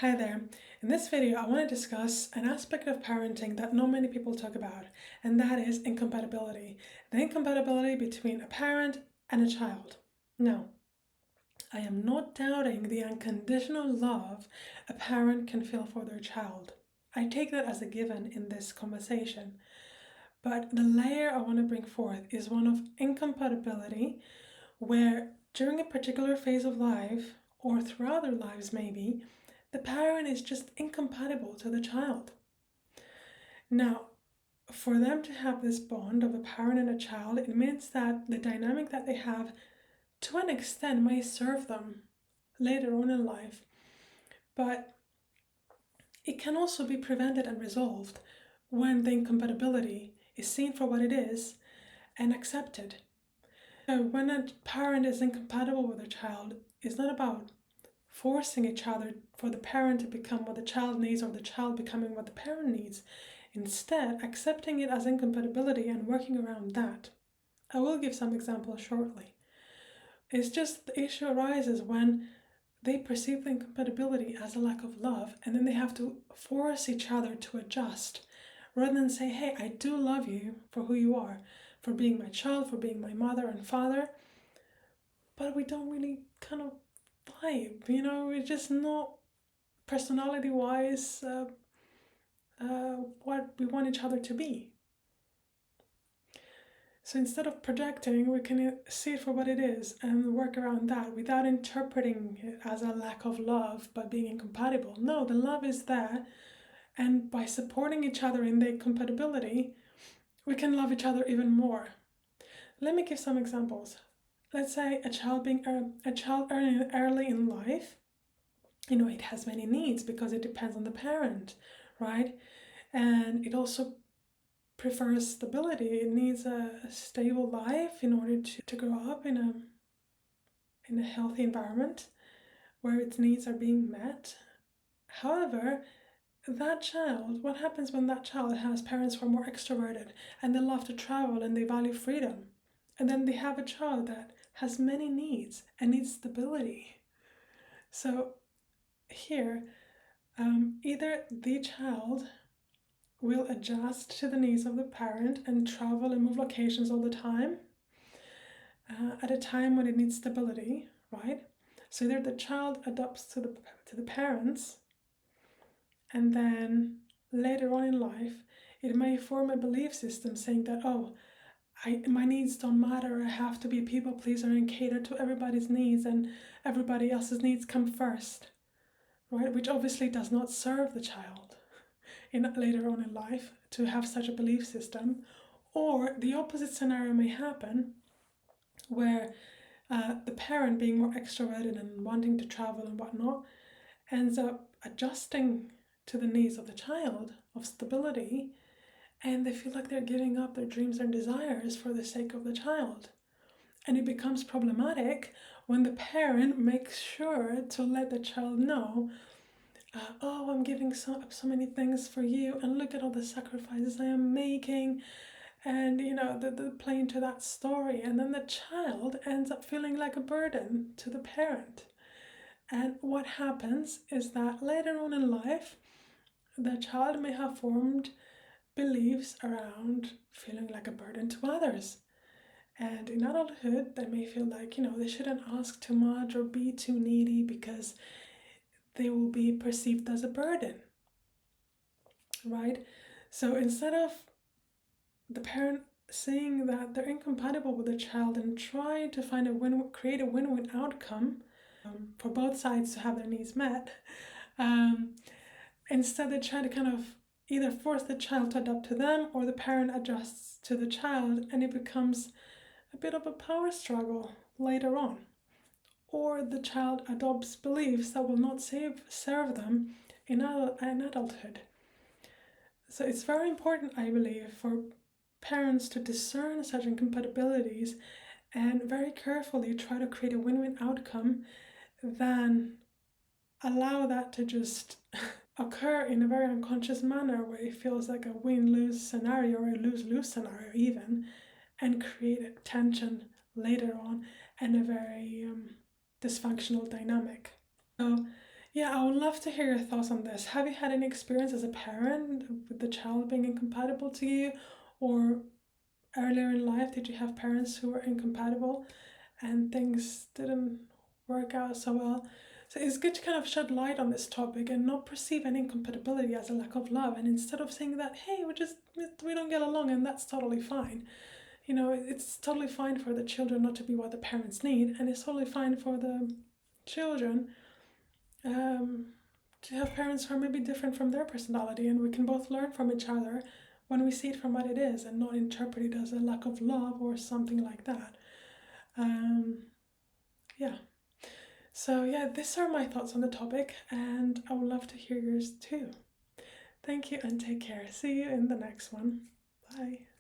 Hi there. In this video, I want to discuss an aspect of parenting that not many people talk about, and that is incompatibility. The incompatibility between a parent and a child. Now, I am not doubting the unconditional love a parent can feel for their child. I take that as a given in this conversation. But the layer I want to bring forth is one of incompatibility, where during a particular phase of life, or throughout their lives maybe, the parent is just incompatible to the child. Now, for them to have this bond of a parent and a child, it means that the dynamic that they have, to an extent, may serve them later on in life, but it can also be prevented and resolved when the incompatibility is seen for what it is and accepted. So when a parent is incompatible with a child, it's not about forcing each other for the parent to become what the child needs or the child becoming what the parent needs. Instead, accepting it as incompatibility and working around that. I will give some examples shortly. It's just the issue arises when they perceive the incompatibility as a lack of love, and then they have to force each other to adjust rather than say, hey, I do love you for who you are, for being my child, for being my mother and father, but we don't really kind of vibe, we're just not personality wise what we want each other to be. So instead of projecting, we can see it for what it is and work around that without interpreting it as a lack of love by being incompatible. No, the love is there, and by supporting each other in the compatibility, we can love each other even more. Let me give some examples. Let's say a child early in life, it has many needs because it depends on the parent, right? And it also prefers stability. It needs a stable life in order to grow up in a healthy environment where its needs are being met. However, what happens when that child has parents who are more extroverted and they love to travel and they value freedom? And then they have a child that has many needs and needs stability. So here, either the child will adjust to the needs of the parent and travel and move locations all the time at a time when it needs stability, right? So either the child adapts to the parents, and then later on in life, it may form a belief system saying that, my needs don't matter, I have to be a people pleaser and cater to everybody's needs, and everybody else's needs come first, right? Which obviously does not serve the child later on in life to have such a belief system. Or the opposite scenario may happen where the parent, being more extroverted and wanting to travel and whatnot, ends up adjusting to the needs of the child of stability, and they feel like they're giving up their dreams and desires for the sake of the child. And it becomes problematic when the parent makes sure to let the child know, I'm giving so many things for you, and look at all the sacrifices I am making, and the playing to that story, and then the child ends up feeling like a burden to the parent. And what happens is that later on in life, the child may have formed beliefs around feeling like a burden to others. And in adulthood, they may feel like, they shouldn't ask too much or be too needy because they will be perceived as a burden, right? So instead of the parent seeing that they're incompatible with the child and trying to create a win-win outcome for both sides to have their needs met, instead they try to kind of either force the child to adapt to them, or the parent adjusts to the child, and it becomes a bit of a power struggle later on. Or the child adopts beliefs that will not serve them in adulthood. So it's very important, I believe, for parents to discern such incompatibilities and very carefully try to create a win-win outcome than allow that to just occur in a very unconscious manner where it feels like a win-lose scenario or a lose-lose scenario even, and create a tension later on and a very dysfunctional dynamic. So Yeah, I would love to hear your thoughts on this. Have you had any experience as a parent with the child being incompatible to you? Or earlier in life, did you have parents who were incompatible and things didn't work out so well? So it's good to kind of shed light on this topic and not perceive an incompatibility as a lack of love. And instead of saying that, hey, we don't get along and that's totally fine. You know, it's totally fine for the children not to be what the parents need, and it's totally fine for the children um, to have parents who are maybe different from their personality, and we can both learn from each other when we see it from what it is and not interpret it as a lack of love or something like that. Um, yeah. So, yeah, these are my thoughts on the topic, and I would love to hear yours too. Thank you and take care. See you in the next one. Bye.